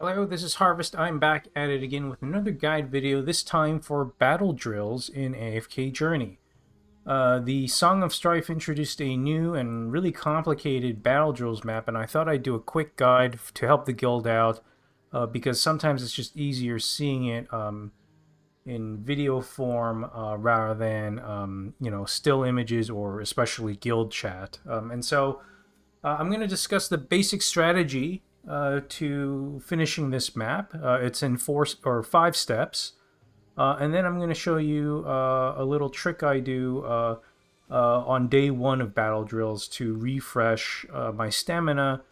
Hello, this is Harvest. I'm back at it again with another guide video, this time for battle drills in AFK Journey. The Song of Strife introduced a new and really complicated battle drills map, and I thought I'd do a quick guide to help the guild out, because sometimes it's just easier seeing it in video form rather than still images or especially guild chat. I'm going to discuss the basic strategy to finishing this map. It's in 5 steps. And then I'm going to show you a little trick I do on day 1 of battle drills to refresh my stamina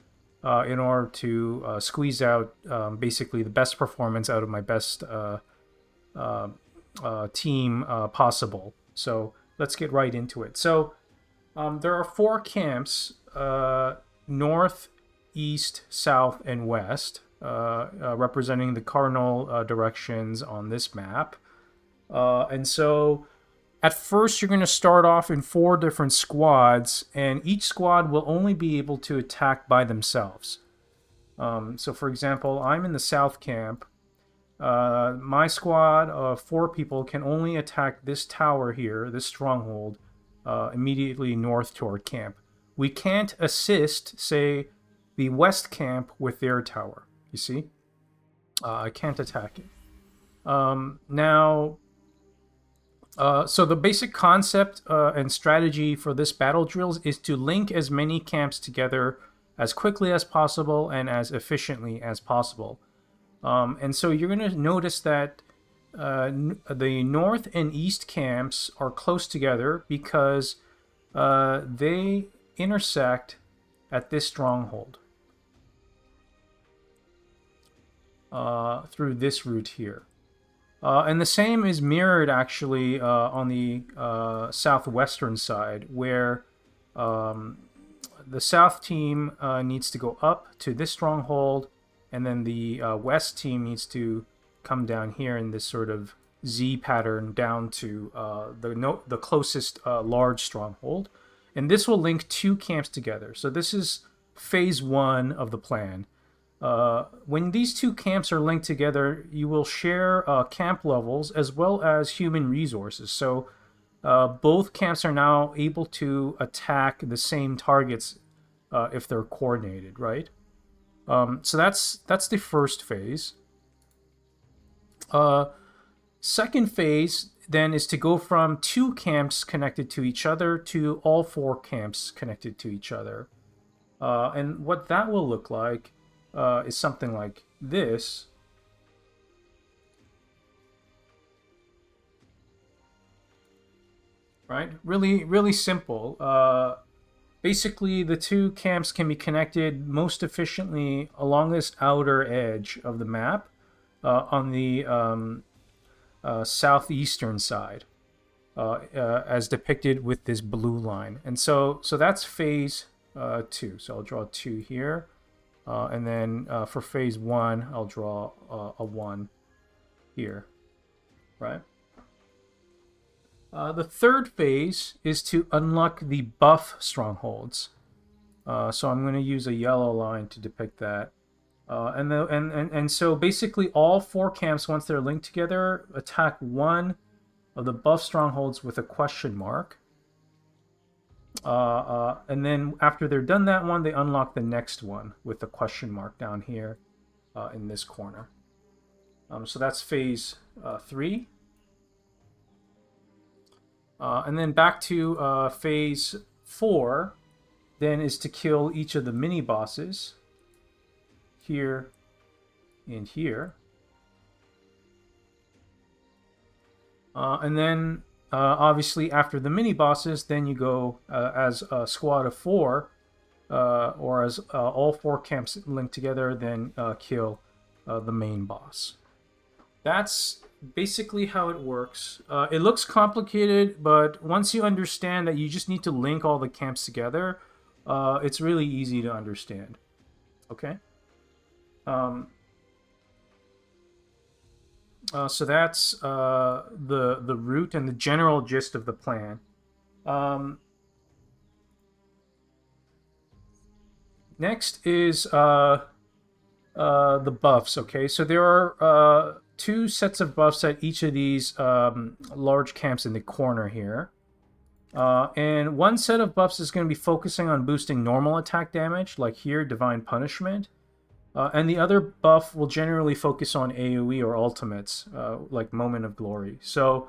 in order to squeeze out basically the best performance out of my best team possible. So let's get right into it. So there are 4 camps, north, east, south, and west, representing the cardinal directions on this map. And so at first you're going to start off in 4 different squads, and each squad will only be able to attack by themselves. So for example, I'm in the south camp. My squad of 4 people can only attack this tower here, this stronghold, immediately north toward camp. We can't assist, say, the west camp with their tower. You see? I can't attack it. So the basic concept and strategy for this battle drills is to link as many camps together as quickly as possible and as efficiently as possible. And so you're going to notice that the north and east camps are close together because they intersect at this stronghold through this route here. And the same is mirrored actually on the southwestern side, where the south team needs to go up to this stronghold, and then the west team needs to come down here in this sort of Z pattern down to the closest large stronghold. And this will link 2 camps together. So this is phase 1 of the plan. When these 2 camps are linked together, you will share camp levels as well as human resources. So both camps are now able to attack the same targets if they're coordinated, right? So that's the first phase. Second phase then is to go from 2 camps connected to each other to all 4 camps connected to each other. And what that will look like is something like this. Right? Really, really simple. Basically, the 2 camps can be connected most efficiently along this outer edge of the map on the southeastern side, as depicted with this blue line. And so that's phase 2. So I'll draw 2 here. And then for phase 1, I'll draw a 1 here, right? The third phase is to unlock the buff strongholds. So I'm going to use a yellow line to depict that. And so basically all 4 camps, once they're linked together, attack 1 of the buff strongholds with a question mark. And then after they're done that one, they unlock the next one with the question mark down here in this corner. So that's phase 3. And then back to phase 4, then is to kill each of the mini bosses here and here. And then obviously after the mini bosses, then you go as a squad of 4, or as all 4 camps linked together, then kill the main boss. That's basically how it works. It looks complicated, but once you understand that you just need to link all the camps together, it's really easy to understand. Okay? So that's the route and the general gist of the plan. Next is the buffs. Okay, so there are two sets of buffs at each of these large camps in the corner here. And one set of buffs is going to be focusing on boosting normal attack damage, like here, Divine Punishment. And the other buff will generally focus on AoE or ultimates, like Moment of Glory. So,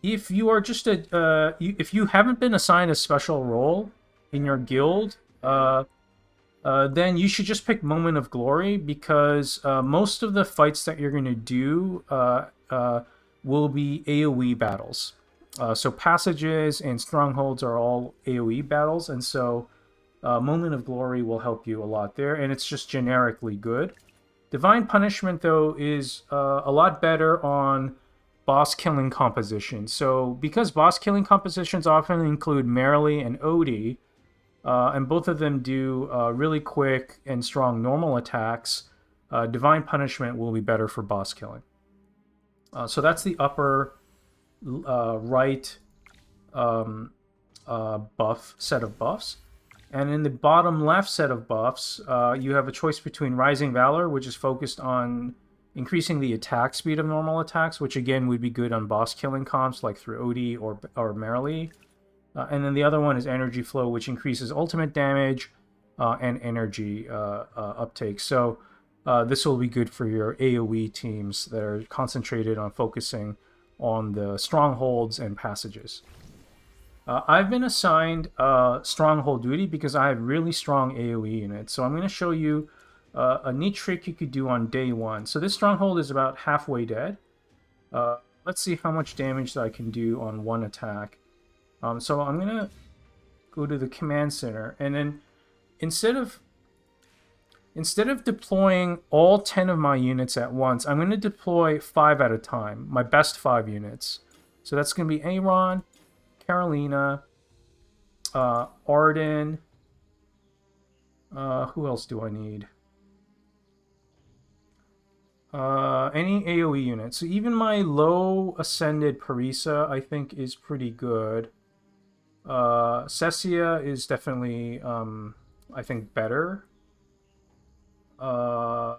if you are just if you haven't been assigned a special role in your guild, then you should just pick Moment of Glory, because most of the fights that you're going to do will be AoE battles. So passages and strongholds are all AoE battles, and so Moment of Glory will help you a lot there, and it's just generically good. Divine Punishment, though, is a lot better on boss killing compositions. So because boss killing compositions often include Merrily and Odie, and both of them do really quick and strong normal attacks, Divine Punishment will be better for boss killing. So that's the upper right buff set of buffs. And in the bottom left set of buffs, you have a choice between Rising Valor, which is focused on increasing the attack speed of normal attacks, which again would be good on boss killing comps like through Odie or Merrily. And then the other one is Energy Flow, which increases ultimate damage and energy uptake. So this will be good for your AoE teams that are concentrated on focusing on the strongholds and passages. I've been assigned stronghold duty because I have really strong AoE in it. So I'm going to show you a neat trick you could do on day one. So this stronghold is about halfway dead. Let's see how much damage that I can do on one attack. So I'm going to go to the command center, and then instead of deploying all 10 of my units at once, I'm going to deploy 5 at a time, my best 5 units. So that's going to be Aaron, Carolina, Arden. Who else do I need? Any AoE unit. So even my low ascended Parisa, I think, is pretty good. Cessia is definitely, I think, better. And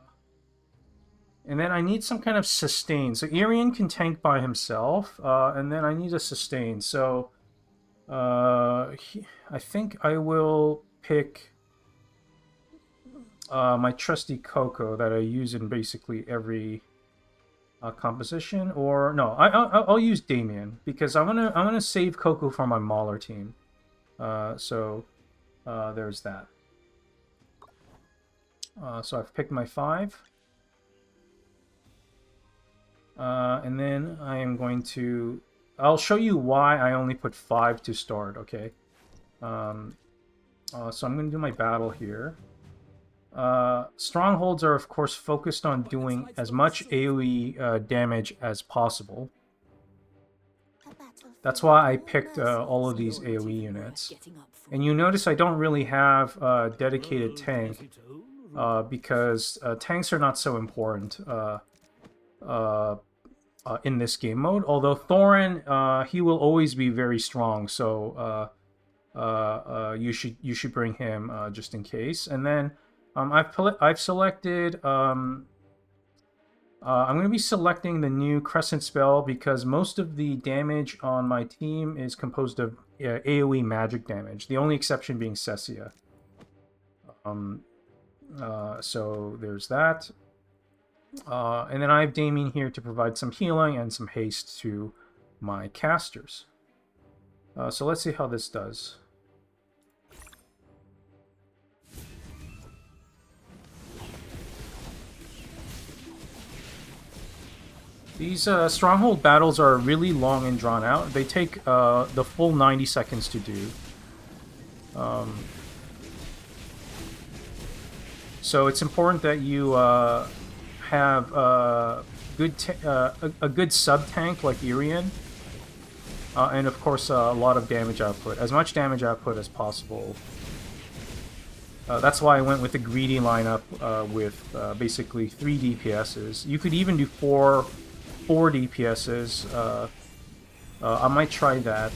then I need some kind of sustain. So Irian can tank by himself, and then I need a sustain. So I think I will pick my trusty Coco that I use in basically every composition. Or no, I'll use Damien, because I'm gonna save Coco for my Mauler team. So there's that. So I've picked my 5. And then I am going to... I'll show you why I only put 5 to start, okay? So I'm going to do my battle here. Strongholds are, of course, focused on doing as much AoE damage as possible. That's why I picked all of these AoE units. And you notice I don't really have a dedicated tank, because tanks are not so important in this game mode. Although Thorin, he will always be very strong, so you should bring him just in case. And then I've selected. I'm going to be selecting the new Crescent spell because most of the damage on my team is composed of AoE magic damage. The only exception being Cessia. So there's that. And then I have Damien here to provide some healing and some haste to my casters. So let's see how this does. These stronghold battles are really long and drawn out. They take the full 90 seconds to do. So it's important that you have a good sub-tank like Irian. And of course a lot of damage output. As much damage output as possible. That's why I went with the greedy lineup with basically 3 DPSs. You could even do 4 DPSs. I might try that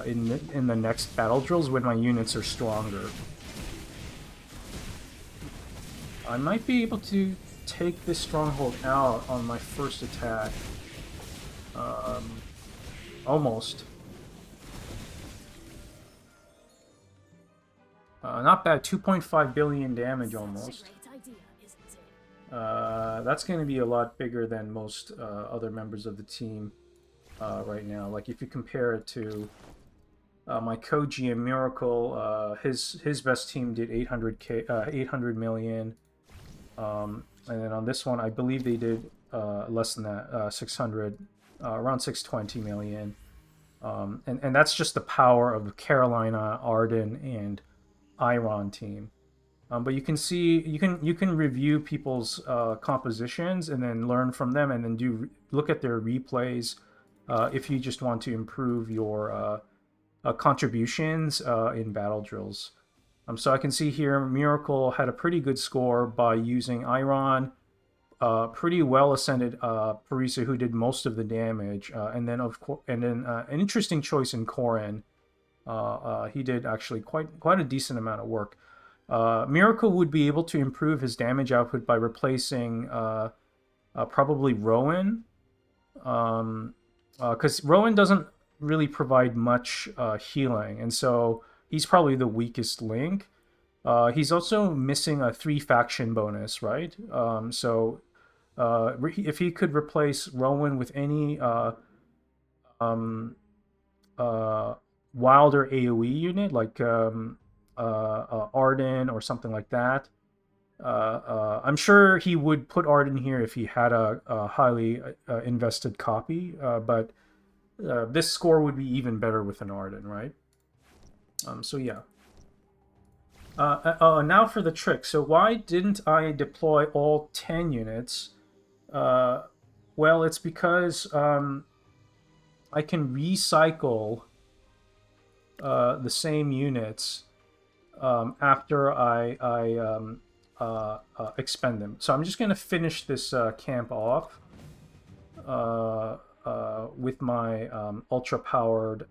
in the next battle drills when my units are stronger. I might be able to take this stronghold out on my first attack. Almost. Not bad, 2.5 billion damage almost. That's going to be a lot bigger than most other members of the team right now. Like if you compare it to my Koji and Miracle, his best team did 800 million. And then on this one, I believe they did less than that, 600, around 620 million. And that's just the power of the Carolina, Arden, and Iron team. But you can see you can review people's compositions and then learn from them, and then look at their replays if you just want to improve your contributions in battle drills. So I can see here Miracle had a pretty good score by using Iron, pretty well ascended Parisa, who did most of the damage, and then an interesting choice in Korin. He did actually quite a decent amount of work. Miracle would be able to improve his damage output by replacing probably Rowan, because Rowan doesn't really provide much healing, and so he's probably the weakest link. He's also missing a 3 faction bonus, right? So if he could replace Rowan with any wilder AoE unit, like Arden or something like that, I'm sure he would put Arden here if he had a highly invested copy, but this score would be even better with an Arden, right? So yeah. Now for the trick. So why didn't I deploy all 10 units? Well, it's because I can recycle the same units after I expend them. So I'm just going to finish this camp off with my ultra-powered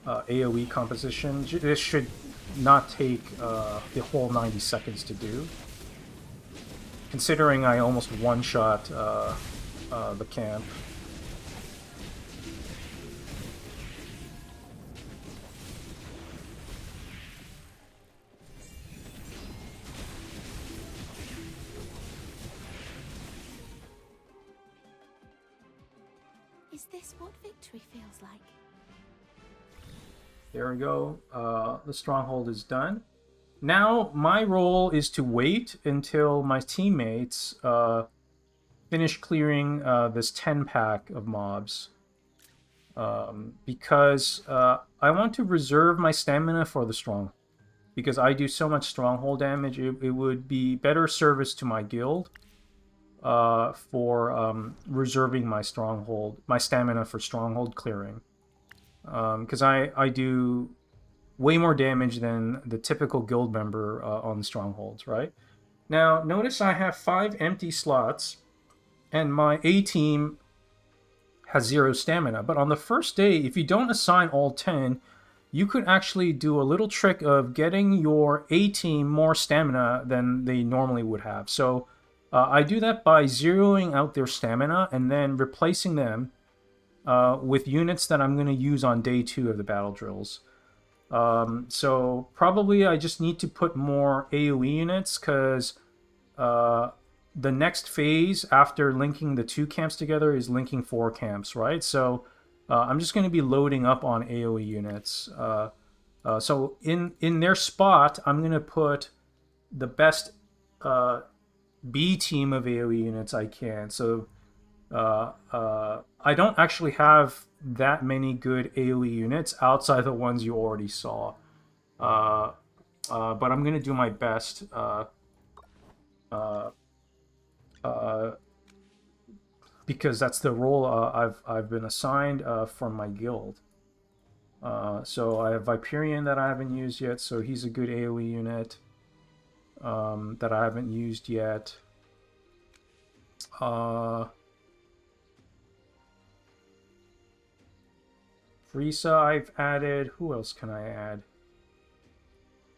AoE composition. This should not take the whole 90 seconds to do, considering I almost one-shot the camp. Is this what victory feels like? There we go. The stronghold is done. Now my role is to wait until my teammates finish clearing this 10-pack of mobs. Because I want to reserve my stamina for the stronghold. Because I do so much stronghold damage, it would be better service to my guild for reserving my stamina for stronghold clearing. Because I do way more damage than the typical guild member on the strongholds, right? Now, notice I have 5 empty slots, and my A team has 0 stamina. But on the first day, if you don't assign all 10, you could actually do a little trick of getting your A team more stamina than they normally would have. So I do that by zeroing out their stamina and then replacing them with units that I'm going to use on day 2 of the battle drills. So probably I just need to put more AoE units, because the next phase after linking the 2 camps together is linking 4 camps, right? So I'm just going to be loading up on AoE units. So in their spot, I'm going to put the best B team of AoE units I can. So I don't actually have that many good AoE units outside the ones you already saw. But I'm going to do my best because that's the role I've been assigned from my guild. So I have Viperian that I haven't used yet, so he's a good AoE unit that I haven't used yet. Frieza I've added. Who else can I add?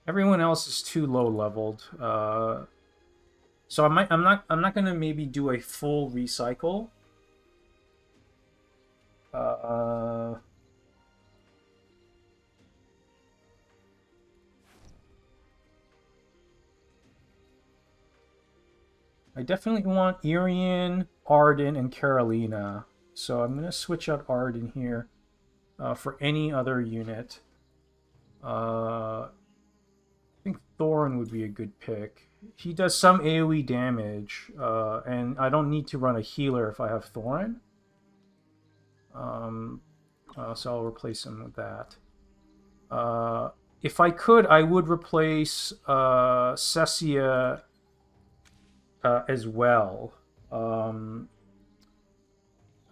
Everyone else is too low leveled. So I'm not gonna maybe do a full recycle. Uh, I definitely want Irian, Arden, and Carolina. So I'm gonna switch out Arden here for any other unit. I think Thorin would be a good pick. He does some AoE damage, and I don't need to run a healer if I have Thorin. So I'll replace him with that. If I could, I would replace Cessia as well.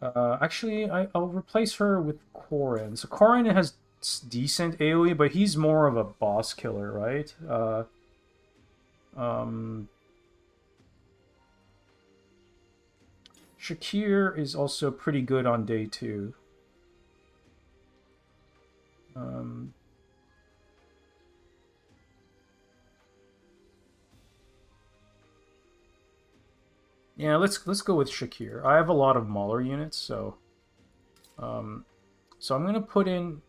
Actually, I'll replace her with Corrin. So Corrin has decent AoE, but he's more of a boss killer, right? Shakir is also pretty good on day 2. Yeah, let's go with Shakir. I have a lot of Mauler units, so I'm gonna put in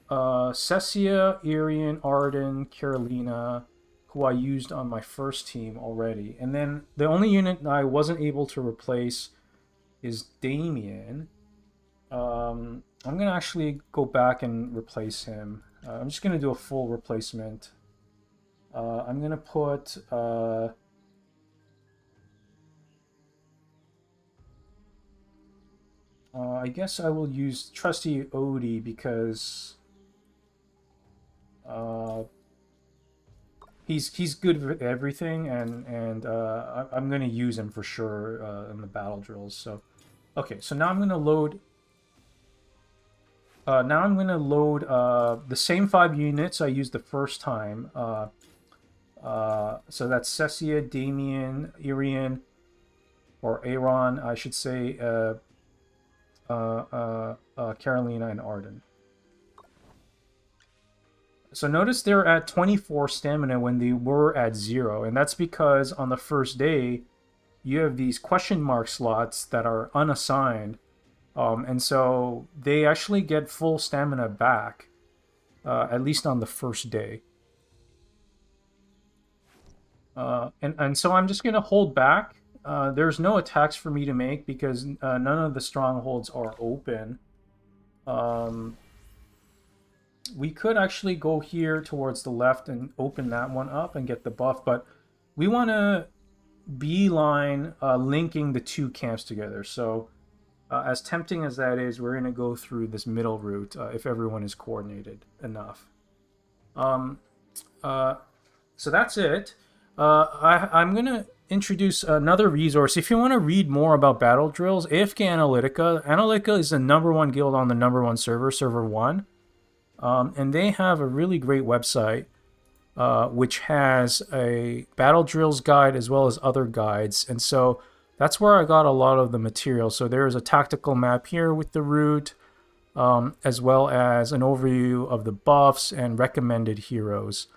Cessia, Irian, Arden, Carolina, who I used on my first team already. And then the only unit I wasn't able to replace is Damien. I'm going to actually go back and replace him. I'm just going to do a full replacement. I'm going to put... I guess I will use Trusty Odie because... he's good with everything, and I'm gonna use him for sure in the battle drills. So, okay, so now I'm gonna load. Now I'm gonna load the same 5 units I used the first time. So that's Cessia, Damien, Irian, or Aaron, I should say, Carolina, and Arden. So notice they're at 24 stamina when they were at 0, and that's because on the first day, you have these question mark slots that are unassigned, and so they actually get full stamina back, at least on the first day. And so I'm just going to hold back. There's no attacks for me to make because none of the strongholds are open. We could actually go here towards the left and open that one up and get the buff, but we want to beeline linking the 2 camps together. So as tempting as that is, we're going to go through this middle route if everyone is coordinated enough. So that's it. I'm going to introduce another resource. If you want to read more about battle drills, AFK Analytica. Analytica is the #1 guild on the #1 server, server 1. And they have a really great website which has a battle drills guide as well as other guides. And so that's where I got a lot of the material. So there's a tactical map here with the route, as well as an overview of the buffs and recommended heroes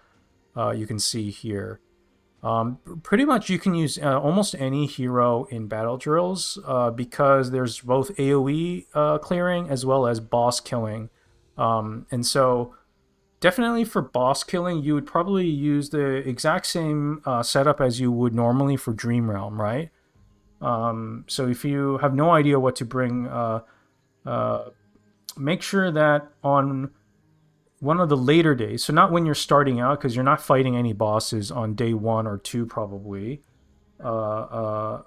you can see here. Pretty much you can use almost any hero in battle drills because there's both AoE clearing as well as boss killing. And so definitely for boss killing, you would probably use the exact same setup as you would normally for Dream Realm, right? So if you have no idea what to bring, make sure that on one of the later days, so not when you're starting out, because you're not fighting any bosses on day 1 or 2 probably. So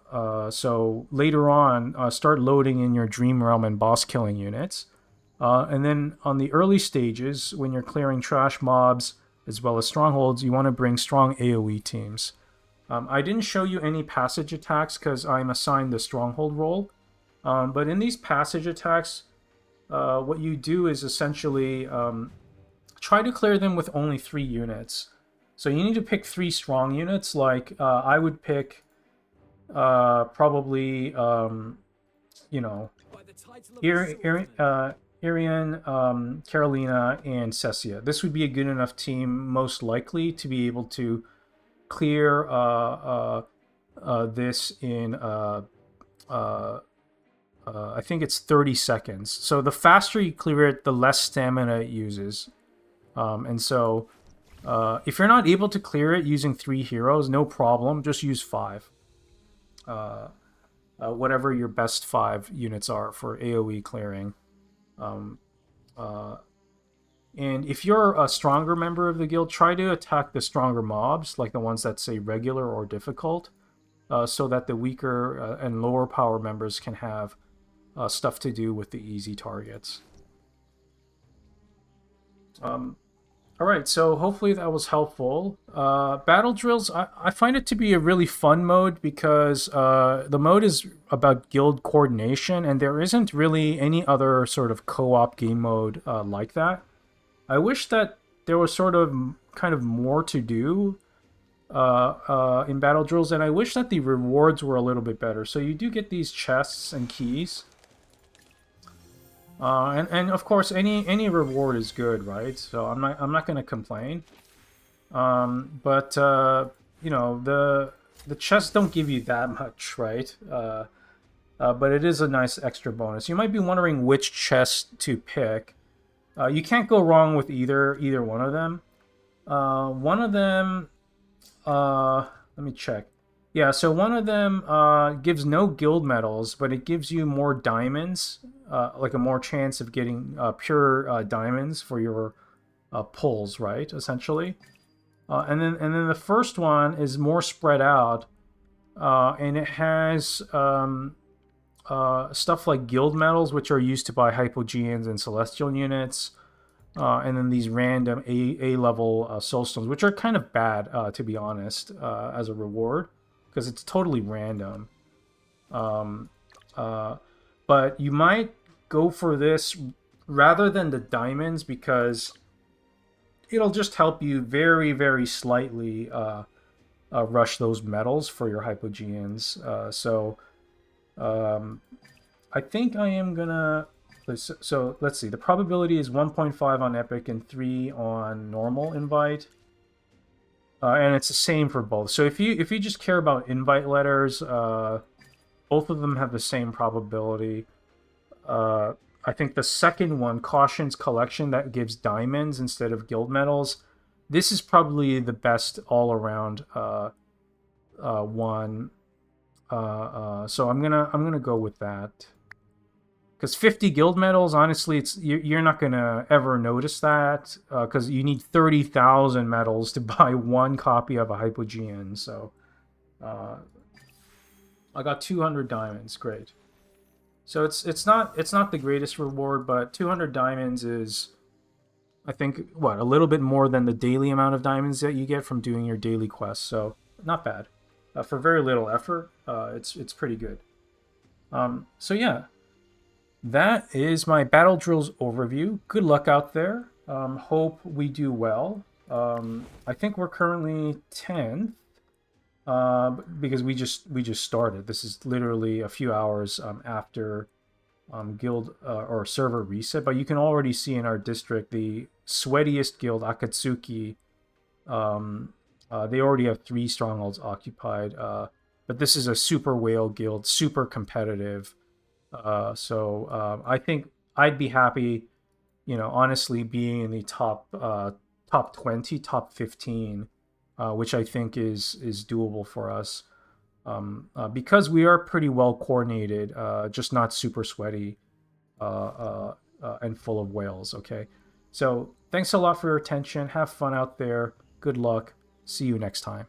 later on, start loading in your Dream Realm and boss killing units. And then on the early stages, when you're clearing trash mobs as well as strongholds, you want to bring strong AoE teams. I didn't show you any passage attacks because I'm assigned the stronghold role. But in these passage attacks, what you do is essentially try to clear them with only 3 units. So you need to pick 3 strong units. Like I would pick probably, you know, Arian, Carolina, and Cecia. This would be a good enough team, most likely, to be able to clear this in, I think it's 30 seconds. So the faster you clear it, the less stamina it uses. And so if you're not able to clear it using 3 heroes, no problem. Just use 5. Whatever your best 5 units are for AoE clearing. And if you're a stronger member of the guild, try to attack the stronger mobs, like the ones that say regular or difficult, so that the weaker and lower power members can have stuff to do with the easy targets. Alright, so hopefully that was helpful. Battle drills, I find it to be a really fun mode because the mode is about guild coordination, and there isn't really any other sort of co-op game mode like that. I wish that there was sort of kind of more to do in battle drills, and I wish that the rewards were a little bit better. So you do get these chests and keys. And of course, any reward is good, right? So I'm not gonna complain. But you know, the chests don't give you that much, right? But it is a nice extra bonus. You might be wondering which chest to pick. You can't go wrong with either one of them. One of them, let me check. Yeah, so one of them gives no guild medals, but it gives you more diamonds, like a more chance of getting pure diamonds for your pulls, right? Essentially, and then the first one is more spread out, and it has stuff like guild medals, which are used to buy hypogeans and celestial units, and then these random A level soulstones, which are kind of bad, to be honest, as a reward, because it's totally random. But you might go for this rather than the diamonds, because it'll just help you very, very slightly rush those medals for your hypogeans. I think I am gonna... So let's see. The probability is 1.5 on Epic and 3 on normal invite. And it's the same for both. So if you just care about invite letters, both of them have the same probability. I think the second one, Caution's Collection, that gives diamonds instead of guild medals. This is probably the best all-around one. So I'm gonna go with that. Because 50 guild medals, honestly, you're not gonna ever notice that, because you need 30,000 medals to buy one copy of a hypogean. So I got 200 diamonds, great. So it's not the greatest reward, but 200 diamonds is, I think, what, a little bit more than the daily amount of diamonds that you get from doing your daily quests. So not bad. For very little effort, it's pretty good. So yeah, that is my battle drills overview. Good luck out there. Hope we do well. I think we're currently 10th, because we just started. This is literally a few hours after guild or server reset. But you can already see in our district the sweatiest guild, Akatsuki. They already have 3 strongholds occupied. But this is a super whale guild, super competitive. So I think I'd be happy, you know, honestly, being in the top 20, top 15, which I think is doable for us, because we are pretty well coordinated, just not super sweaty and full of whales. Okay, so thanks a lot for your attention. Have fun out there. Good luck. See you next time.